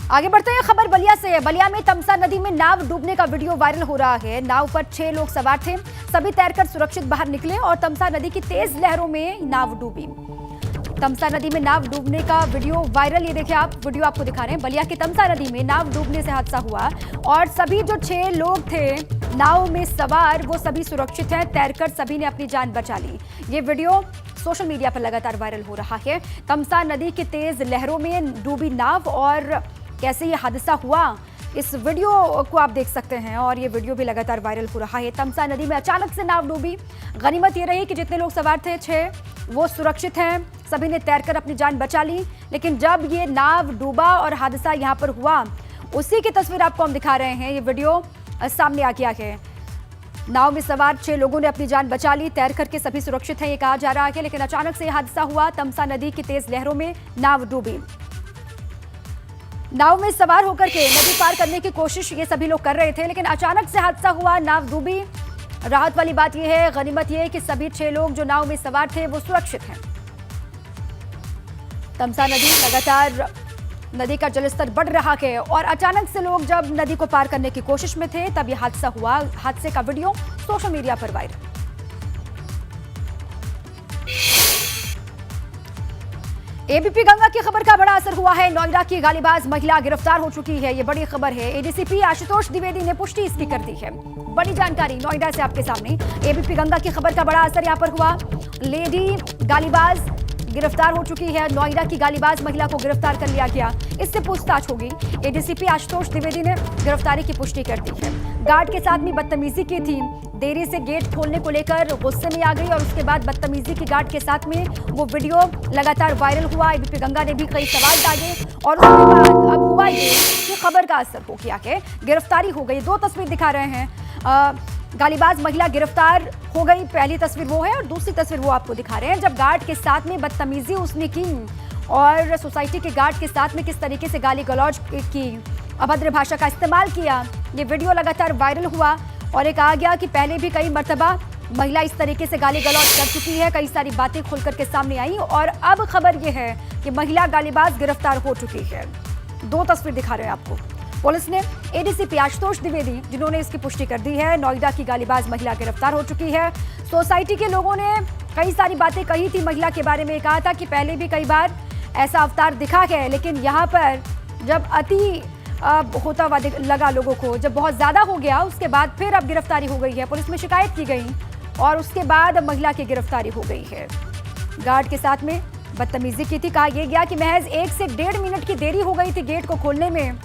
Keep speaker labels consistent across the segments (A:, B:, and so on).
A: आगे बढ़ते हैं, खबर बलिया से है। बलिया में तमसा नदी में नाव डूबने का वीडियो वायरल हो रहा है। नाव पर 6 लोग सवार थे, सभी तैरकर सुरक्षित बाहर निकले और तमसा नदी की तेज लहरों में नाव डूबी। तमसा नदी में नाव डूबने का वीडियो वायरल, ये देखिए आप, वीडियो आपको दिखा रहे हैं। बलिया की तमसा नदी में नाव डूबने से हादसा हुआ और सभी जो 6 लोग थे नाव में सवार, वो सभी सुरक्षित हैं। तैरकर सभी ने अपनी जान बचा ली। ये वीडियो सोशल मीडिया पर लगातार वायरल हो रहा है। तमसा नदी की तेज लहरों में डूबी नाव और कैसे ये हादसा हुआ, इस वीडियो को आप देख सकते हैं और ये वीडियो भी लगातार वायरल हो रहा है। तमसा नदी में अचानक से नाव डूबी। गनीमत ये रही कि जितने लोग सवार थे 6, वो सुरक्षित हैं, सभी ने तैरकर अपनी जान बचा ली। लेकिन जब ये नाव डूबा और हादसा यहाँ पर हुआ, उसी की तस्वीर आपको हम दिखा रहे हैं। ये वीडियो सामने आ गया है। नाव में सवार 6 लोगों ने अपनी जान बचा ली, तैर करके सभी सुरक्षित हैं, ये कहा जा रहा है। लेकिन अचानक से हादसा हुआ। तमसा नदी की तेज लहरों में नाव डूबी। नाव में सवार होकर के नदी पार करने की कोशिश ये सभी लोग कर रहे थे, लेकिन अचानक से हादसा हुआ, नाव डूबी। राहत वाली बात यह है, गनीमत यह है कि सभी 6 लोग जो नाव में सवार थे वो सुरक्षित हैं। तमसा नदी लगातार, नदी का जलस्तर बढ़ रहा है और अचानक से लोग जब नदी को पार करने की कोशिश में थे तब यह हादसा हुआ। हादसे का वीडियो सोशल मीडिया पर वायरल। एबीपी गंगा की खबर का बड़ा असर हुआ है। नोएडा की गालीबाज महिला गिरफ्तार हो चुकी है, ये बड़ी खबर है। एडीसीपी आशुतोष द्विवेदी ने पुष्टि इसकी कर दी है। बड़ी जानकारी नोएडा से आपके सामने। एबीपी गंगा की खबर का बड़ा असर यहां पर हुआ। लेडी गालीबाज गिरफ्तार हो चुकी है। नोएडा की गालीबाज महिला को गिरफ्तार कर लिया गया, इससे पूछताछ होगी। एडीसीपी आशुतोष द्विवेदी ने गिरफ्तारी की पुष्टि कर दी है। गार्ड के साथ में बदतमीजी की थी, देरी से गेट खोलने को लेकर गुस्से में आ गई और उसके बाद बदतमीजी की गार्ड के साथ में वो वीडियो लगातार वायरल हुआ। एबीपी गंगा ने भी कई सवाल डाले और उसके बाद अब हुआ ये कि खबर का असर हो गया है, गिरफ्तारी हो गई। 2 तस्वीर दिखा रहे हैं। गालीबाज महिला गिरफ्तार हो गई, पहली तस्वीर वो है और दूसरी तस्वीर वो आपको दिखा रहे हैं जब गार्ड के साथ में बदतमीजी उसने की और सोसाइटी के गार्ड के साथ में किस तरीके से गाली गलौज की, अभद्र भाषा का इस्तेमाल किया। ये वीडियो लगातार वायरल हुआ और ये कहा गया कि पहले भी कई मर्तबा महिला इस तरीके से गाली गलौज कर चुकी है, कई सारी बातें खुल करके सामने आई और अब खबर यह है कि महिला गालीबाज गिरफ्तार हो चुकी है। 2 तस्वीर दिखा रहे हैं आपको। पुलिस ने एडीसीपी आशुतोष द्विवेदी जिन्होंने इसकी पुष्टि कर दी है। नोएडा की गालीबाज महिला गिरफ्तार हो चुकी है। सोसाइटी के लोगों ने कई सारी बातें कही थी महिला के बारे में, कहा था कि पहले भी कई बार ऐसा अवतार दिखा है, लेकिन यहाँ पर जब अति होता हुआ लगा लोगों को, जब बहुत ज्यादा हो गया, उसके बाद फिर अब गिरफ्तारी हो गई है। पुलिस में शिकायत की गई और उसके बाद अब महिला की गिरफ्तारी हो गई है। गार्ड के साथ में बदतमीजी की थी, कहा यह गया कि महज 1 से 1.5 मिनट की देरी हो गई थी गेट को खोलने में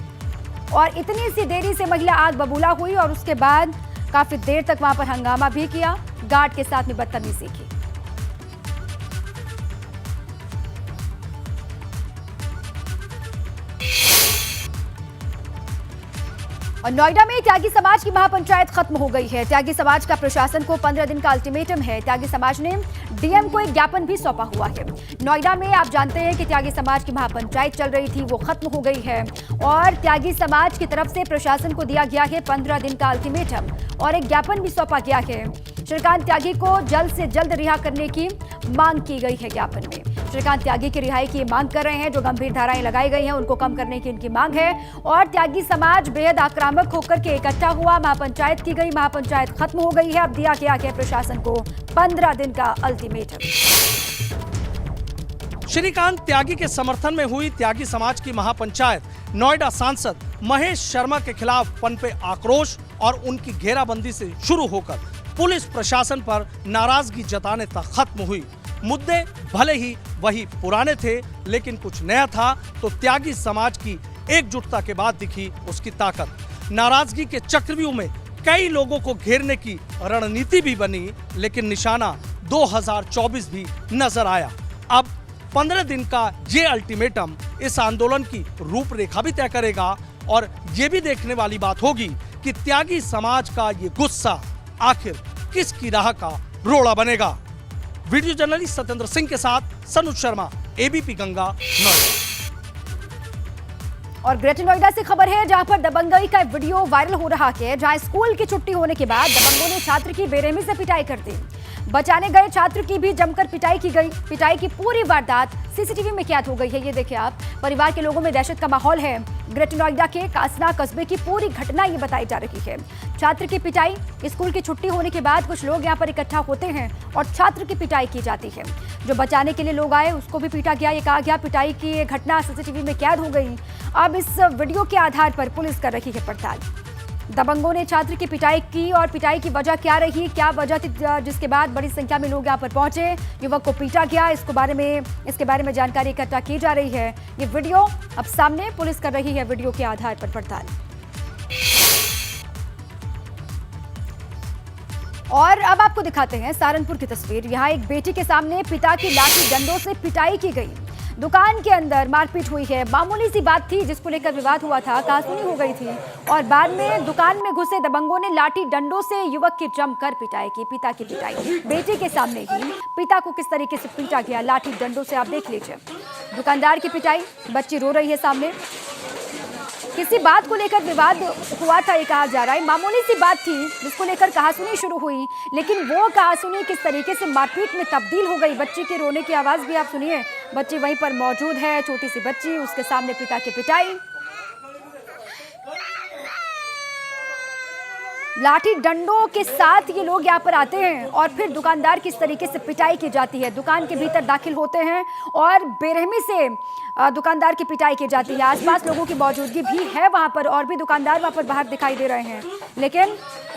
A: और इतनी सी देरी से महिला आग बबूला हुई और उसके बाद काफी देर तक वहां पर हंगामा भी किया, गार्ड के साथ में बदतमीजी की। और नोएडा में त्यागी समाज की महापंचायत खत्म हो गई है। त्यागी समाज का प्रशासन को 15 दिन का अल्टीमेटम है। त्यागी समाज ने डीएम को एक ज्ञापन भी सौंपा हुआ है। नोएडा में आप जानते हैं कि त्यागी समाज की महापंचायत चल रही थी, वो खत्म हो गई है और त्यागी समाज की तरफ से प्रशासन को दिया गया है 15 दिन का अल्टीमेटम और एक ज्ञापन भी सौंपा गया है। श्रीकांत त्यागी को जल्द से जल्द रिहा करने की मांग की गई है। ज्ञापन में श्रीकांत त्यागी की रिहाई की मांग कर रहे हैं, जो गंभीर धाराएं लगाई गई हैं उनको कम करने की इनकी मांग है। और त्यागी समाज बेहद आक्रामक होकर के इकट्ठा हुआ, महापंचायत की गई, महापंचायत खत्म हो गई है। अब दिया गया है प्रशासन को 15 दिन का अल्टीमेटम।
B: श्रीकांत त्यागी के समर्थन में हुई त्यागी समाज की महापंचायत, नोएडा सांसद महेश शर्मा के खिलाफ पनपे आक्रोश और उनकी घेराबंदी से शुरू होकर पुलिस प्रशासन पर नाराजगी जताने तक खत्म हुई। मुद्दे भले ही वही पुराने थे, लेकिन कुछ नया था तो त्यागी समाज की एकजुटता के बाद दिखी उसकी ताकत। नाराजगी के चक्रव्यूह में कई लोगों को घेरने की रणनीति भी बनी, लेकिन निशाना 2024 भी नजर आया। अब 15 दिन का ये अल्टीमेटम इस आंदोलन की रूपरेखा भी तय करेगा और ये भी देखने वाली बात होगी कि त्यागी समाज का ये गुस्सा आखिर किसकी राह का रोड़ा बनेगा। वीडियो जर्नलिस्ट सत्येंद्र सिंह के साथ सनुज शर्मा, एबीपी गंगा, नोएडा।
A: और ग्रेटर नोएडा से खबर है जहां पर दबंगई का वीडियो वायरल हो रहा है, जहां स्कूल की छुट्टी होने के बाद दबंगों ने छात्र की बेरहमी से पिटाई कर दी। बचाने गए छात्र की भी जमकर पिटाई की गई। पिटाई की पूरी वारदात सीसीटीवी में कैद हो गई है। ये देखिए आप, परिवार के लोगों में दहशत का माहौल है। ग्रेटर नोएडा के कासना कस्बे की पूरी घटना ये बताई जा रही है। छात्र की पिटाई, स्कूल की छुट्टी होने के बाद कुछ लोग यहाँ पर इकट्ठा होते हैं और छात्र की पिटाई की जाती है। जो बचाने के लिए लोग आए उसको भी पीटा गया। ये कहा गया पिटाई की ये घटना सीसीटीवी में कैद हो गई। अब इस वीडियो के आधार पर पुलिस कर रही है पड़ताल। दबंगों ने छात्र की पिटाई की और पिटाई की वजह क्या रही, क्या वजह थी जिसके बाद बड़ी संख्या में लोग यहाँ पर पहुंचे, युवक को पीटा गया, इसके बारे में जानकारी इकट्ठा की जा रही है। ये वीडियो अब सामने, पुलिस कर रही है वीडियो के आधार पर पड़ताल। और अब आपको दिखाते हैं सहारनपुर की तस्वीर। यहाँ एक बेटी के सामने पिता की लाठी डंडों से पिटाई की गई। दुकान के अंदर मारपीट हुई है। मामूली सी बात थी जिसको लेकर विवाद हुआ था, कहासुनी हो गई थी और बाद में दुकान में घुसे दबंगों ने लाठी डंडों से युवक की जमकर पिटाई की। पिता की पिटाई बेटे के सामने ही, पिता को किस तरीके से पीटा गया लाठी डंडों से, आप देख लीजिए। दुकानदार की पिटाई, बच्ची रो रही है सामने। किसी बात को लेकर विवाद हुआ था ये कहा जा रहा है। मामूली सी बात थी जिसको लेकर कहासुनी शुरू हुई, लेकिन वो कहासुनी किस तरीके से मारपीट में तब्दील हो गई। बच्ची के रोने की आवाज भी आप सुनिए। बच्ची वहीं पर मौजूद है, छोटी सी बच्ची, उसके सामने पिता की पिटाई। लाठी डंडों के साथ ये लोग यहाँ पर आते हैं और फिर दुकानदार किस तरीके से पिटाई की जाती है। दुकान के भीतर दाखिल होते हैं और बेरहमी से दुकानदार की पिटाई की जाती है। आसपास लोगों की मौजूदगी भी है वहां पर और भी दुकानदार वहां पर बाहर दिखाई दे रहे हैं, लेकिन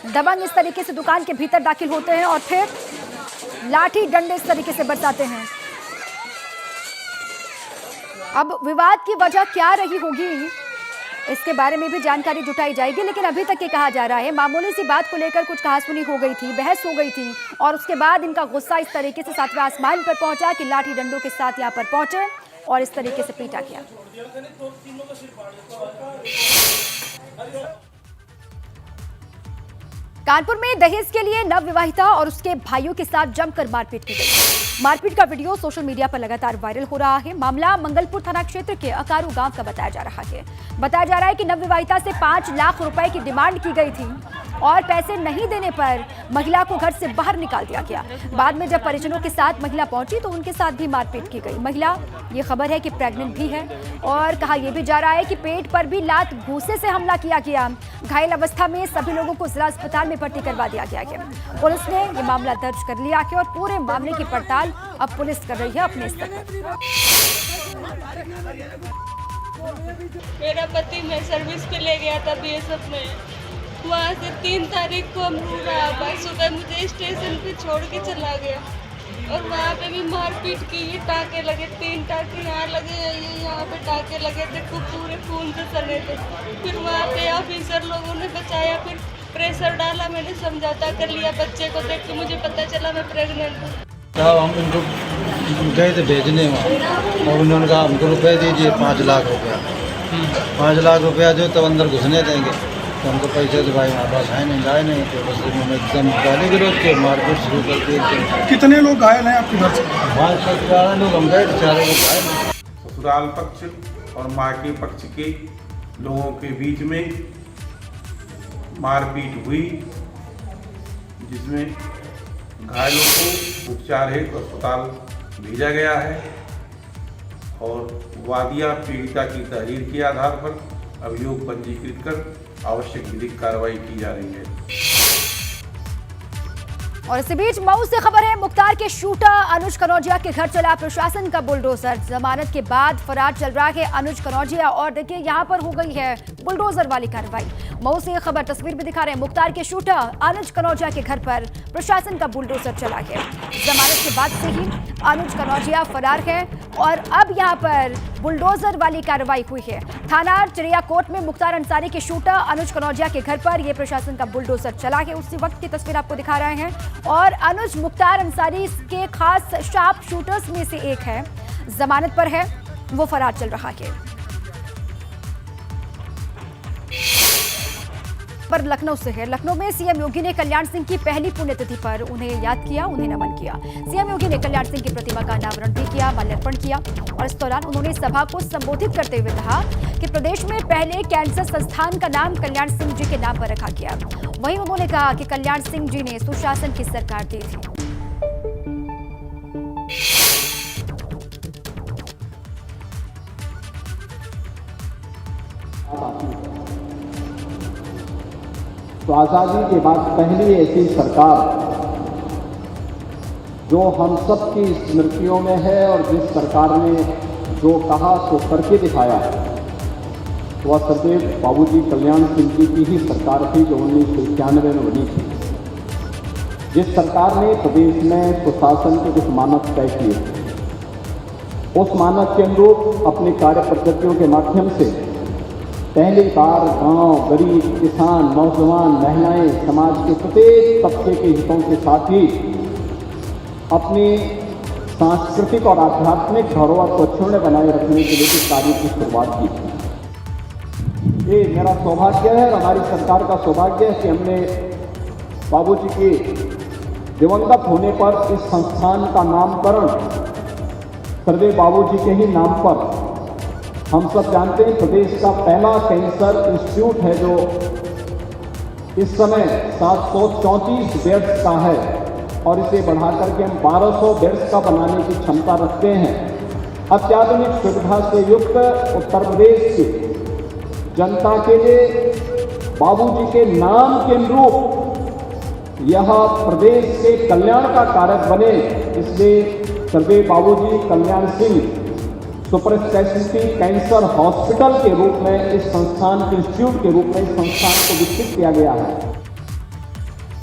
A: दबंग इस तरीके से दुकान के भीतर दाखिल होते हैं और फिर लाठी डंडे इस तरीके से बरसाते हैं। अब विवाद की वजह क्या रही होगी इसके बारे में भी जानकारी जुटाई जाएगी, लेकिन अभी तक ये कहा जा रहा है मामूली सी बात को लेकर कुछ कहासुनी हो गई थी, बहस हो गई थी और उसके बाद इनका गुस्सा इस तरीके से सातवें आसमान पर पहुंचा कि लाठी डंडों के साथ यहाँ पर पहुंचे और इस तरीके से पीटा गया। कानपुर में दहेज के लिए नवविवाहिता और उसके भाइयों के साथ जमकर मारपीट की गई। मारपीट का वीडियो सोशल मीडिया पर लगातार वायरल हो रहा है। मामला मंगलपुर थाना क्षेत्र के अकारू गांव का बताया जा रहा है। बताया जा रहा है कि नवविवाहिता से 5 लाख रुपए की डिमांड की गई थी और पैसे नहीं देने पर महिला को घर से बाहर निकाल दिया गया। बाद में जब परिजनों के साथ महिला पहुंची तो उनके साथ भी मारपीट की गई। महिला, ये खबर है कि प्रेग्नेंट भी है और कहा यह भी जा रहा है कि पेट पर भी लात घूंसे से हमला किया गया। घायल अवस्था में सभी लोगों को जिला अस्पताल में भर्ती करवा दिया गया है। पुलिस ने यह मामला दर्ज कर लिया है और पूरे मामले की पड़ताल अब पुलिस कर रही है अपने स्तर पर।
C: मेरा पति मैं सर्विस पे ले गया था बीएसएफ में। वहाँ से 3 तारीख को हम रहा, सुबह मुझे स्टेशन पे छोड़ के चला गया और वहाँ पे भी मारपीट की। ये टाँके लगे, 3 टाँके यहाँ लगे, ये यहाँ पे टाँके लगे थे, खूब पूरे खून से सने थे। फिर वहाँ पे ऑफिसर लोगों ने बचाया, फिर प्रेशर डाला, मैंने समझौता कर लिया। बच्चे को देख के मुझे पता चला मैं प्रेग्नेंट हूँ।
D: हम उनको गए थे भेजने वहाँ और उन्होंने कहा हमको रुपए दीजिए 5 लाख रुपया। 5 लाख रुपया जो तब अंदर घुसने देंगे, तो हमको पैसे तो भाई हमारे पास है नहीं, लाए नहीं। तो बस उन्होंने एकदम गाली गलौज के मारपीट शुरू कर दी।
E: कितने लोग घायल हैं आपके घर से?
D: 5 लोग हम गए, 4 लोग घायल।
F: ससुराल पक्ष और मायके पक्ष के लोगों के बीच में मारपीट हुई, जिसमें घायलों को उपचार हेतु अस्पताल भेजा गया है और वादिया पीड़िता की तहरीर के आधार पर अभियोग पंजीकृत कर आवश्यक विधिक कार्रवाई की जा रही है।
A: और इसी बीच मऊ से खबर है, मुख्तार के शूटर अनुज कनौजिया के घर चला प्रशासन का बुलडोजर। जमानत के बाद फरार चल रहा है अनुज कनौजिया और देखिए यहाँ पर हो गई है बुलडोजर वाली कार्रवाई। मऊ से खबर, तस्वीर भी दिखा रहे हैं। मुख्तार के शूटर अनुज कनौजिया के घर पर प्रशासन का बुलडोजर चला है। जमानत के बाद से ही अनुज कनौजिया फरार है और अब यहाँ पर बुलडोजर वाली कार्रवाई हुई है। थाना चिड़ियाकोट में मुख्तार अंसारी के शूटर अनुज कनौजिया के घर पर यह प्रशासन का बुलडोजर चला है। उसी वक्त की तस्वीर आपको दिखा रहे हैं और अनुज मुख्तार अंसारी के खास शार्प शूटर्स में से एक है, जमानत पर है, वो फरार चल रहा है। पर लखनऊ से है। लखनऊ में सीएम योगी ने कल्याण सिंह की पहली पुण्यतिथि पर उन्हें याद किया, उन्हें नमन किया। सीएम योगी ने कल्याण सिंह की प्रतिमा का अनावरण भी किया, माल्यार्पण किया और इस दौरान उन्होंने सभा को संबोधित करते हुए कहा कि प्रदेश में पहले कैंसर संस्थान का नाम कल्याण सिंह जी के नाम पर रखा गया। वहीं उन्होंने कहा कि कल्याण सिंह जी ने सुशासन की सरकार दी थी।
E: तो आज़ादी के बाद पहली ऐसी सरकार जो हम सब की स्मृतियों में है और जिस सरकार ने जो कहा तो करके दिखाया है, वह सरदेव बाबूजी कल्याण सिंह जी की ही सरकार थी जो 1991 में बनी थी, जिस सरकार ने प्रदेश में सुशासन के कुछ मानक तय किए। उस मानक के अनुरूप अपने कार्य पद्धतियों के माध्यम से पहली बार गांव, गरीब, किसान, नौजवान, महिलाएं, समाज के प्रत्येक तबके के हितों के साथ ही अपनी सांस्कृतिक और आध्यात्मिक धरोहर को अक्षुण्ण बनाए रखने के लिए कार्य की शुरुआत की थी। ये मेरा सौभाग्य है और हमारी सरकार का सौभाग्य है कि हमने बाबूजी के दिवंगत होने पर इस संस्थान का नामकरण सरदेव बाबूजी के ही नाम पर, हम सब जानते हैं प्रदेश का पहला कैंसर इंस्टीट्यूट है जो इस समय 734 बेड्स का है और इसे बढ़ाकर के हम 1200 बेड्स का बनाने की क्षमता रखते हैं। अत्याधुनिक सुविधा से युक्त उत्तर प्रदेश की जनता के लिए बाबूजी के नाम के अनुरूप यह प्रदेश के कल्याण का कारक बने, इसलिए सरदेव Babuji Kalyan Singh super speciality cancer hospital के रूप में इस संस्थान के इंस्टीट्यूट के रूप में इस संस्थान को विकसित किया गया है।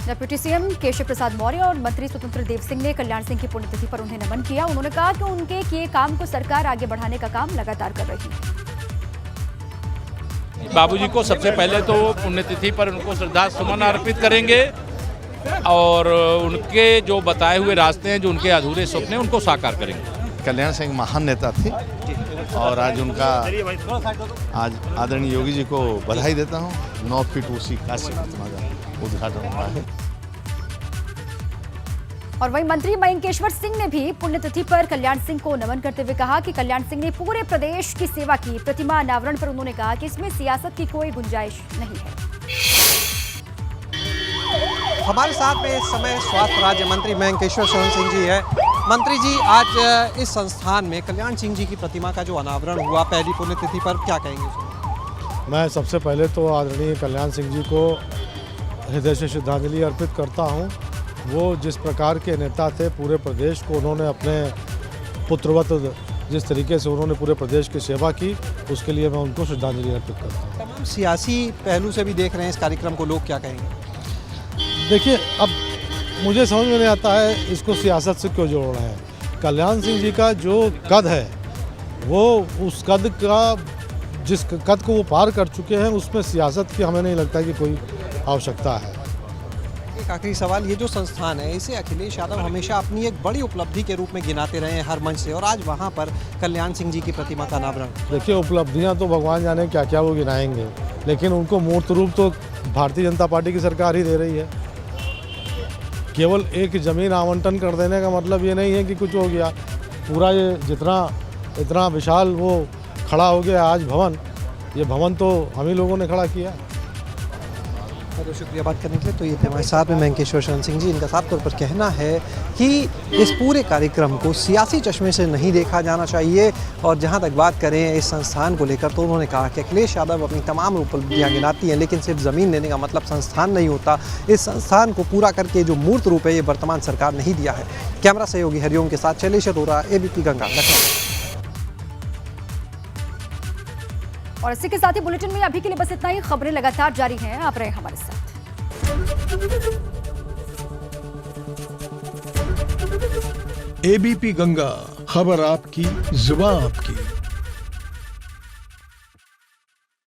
A: डिप्टी सीएम केशव प्रसाद मौर्य और मंत्री स्वतंत्र देव सिंह ने कल्याण सिंह की पुण्यतिथि पर उन्हें नमन किया। उन्होंने कहा कि उनके किए काम को सरकार आगे बढ़ाने का काम लगातार कर रही है।
G: बाबूजी को सबसे पहले तो पुण्यतिथि पर उनको श्रद्धा सुमन अर्पित करेंगे और उनके जो बताए हुए रास्ते हैं, जो उनके अधूरे सपने, उनको साकार करेंगे।
H: कल्याण सिंह महान नेता थे और आज उनका आदरणीय योगी जी को बधाई देता हूँ। 9 फीट ऊंची काशी प्रतिमा का उद्घाटन हुआ है।
A: और वहीं मंत्री मयंकेश्वर सिंह ने भी पुण्यतिथि पर कल्याण सिंह को नमन करते हुए कहा कि कल्याण सिंह ने पूरे प्रदेश की सेवा की। प्रतिमा अनावरण पर उन्होंने कहा कि इसमें सियासत की कोई गुंजाइश नहीं है।
I: हमारे साथ में इस समय स्वास्थ्य राज्य मंत्री मयंकेश्वर सिंह जी है। मंत्री जी, आज इस संस्थान में कल्याण सिंह जी की प्रतिमा का जो अनावरण हुआ पहली पुण्यतिथि पर, क्या कहेंगे?
J: मैं सबसे पहले तो आदरणीय कल्याण सिंह जी को हृदय से श्रद्धांजलि अर्पित करता हूं। वो जिस प्रकार के नेता थे, पूरे प्रदेश को उन्होंने अपने पुत्रवत जिस तरीके से उन्होंने पूरे प्रदेश की सेवा की, उसके लिए मैं उनको श्रद्धांजलि अर्पित करता हूँ।
I: तमाम सियासी पहलू से भी देख रहे हैं इस कार्यक्रम को, लोग क्या कहेंगे?
J: देखिए, अब मुझे समझ में नहीं आता है इसको सियासत से क्यों जोड़ रहे हैं। कल्याण सिंह जी का जो कद है, वो उस कद का, जिस कद को वो पार कर चुके हैं, उसमें सियासत की हमें नहीं लगता कि कोई आवश्यकता है।
I: एक आखिरी सवाल, ये जो संस्थान है इसे अखिलेश यादव हमेशा अपनी एक बड़ी उपलब्धि के रूप में गिनाते रहे हैं हर मंच से, और आज वहाँ पर कल्याण सिंह जी की प्रतिमा का अनावरण।
J: देखिए, उपलब्धियाँ तो भगवान जाने क्या क्या वो गिनाएंगे, लेकिन उनको मूर्त रूप तो भारतीय जनता पार्टी की सरकार ही दे रही है। केवल एक ज़मीन आवंटन कर देने का मतलब ये नहीं है कि कुछ हो गया। पूरा ये इतना विशाल वो खड़ा हो गया आज भवन, ये भवन तो हम ही लोगों ने खड़ा किया।
I: बहुत शुक्रिया बात करने के लिए। तो ये थे हमारे साथ में मयंकेश्वर सिंह जी। इनका साफ तौर पर कहना है कि इस पूरे कार्यक्रम को सियासी चश्मे से नहीं देखा जाना चाहिए, और जहां तक बात करें इस संस्थान को लेकर, तो उन्होंने कहा कि अखिलेश यादव अपनी तमाम उपलब्धियां गिनाती हैं, लेकिन सिर्फ ज़मीन लेने का मतलब संस्थान नहीं होता। इस संस्थान को पूरा करके जो मूर्त रूप है, ये वर्तमान सरकार नहीं दिया है। कैमरा सहयोगी हरिओम के साथ शैलेश अरोरा, ABP गंगा, लखनऊ।
A: और इसी के साथ ही बुलेटिन में अभी के लिए बस इतना ही। खबरें लगातार जारी हैं, आप रहे हमारे साथ।
K: ABP गंगा, खबर आपकी, जुबान आपकी।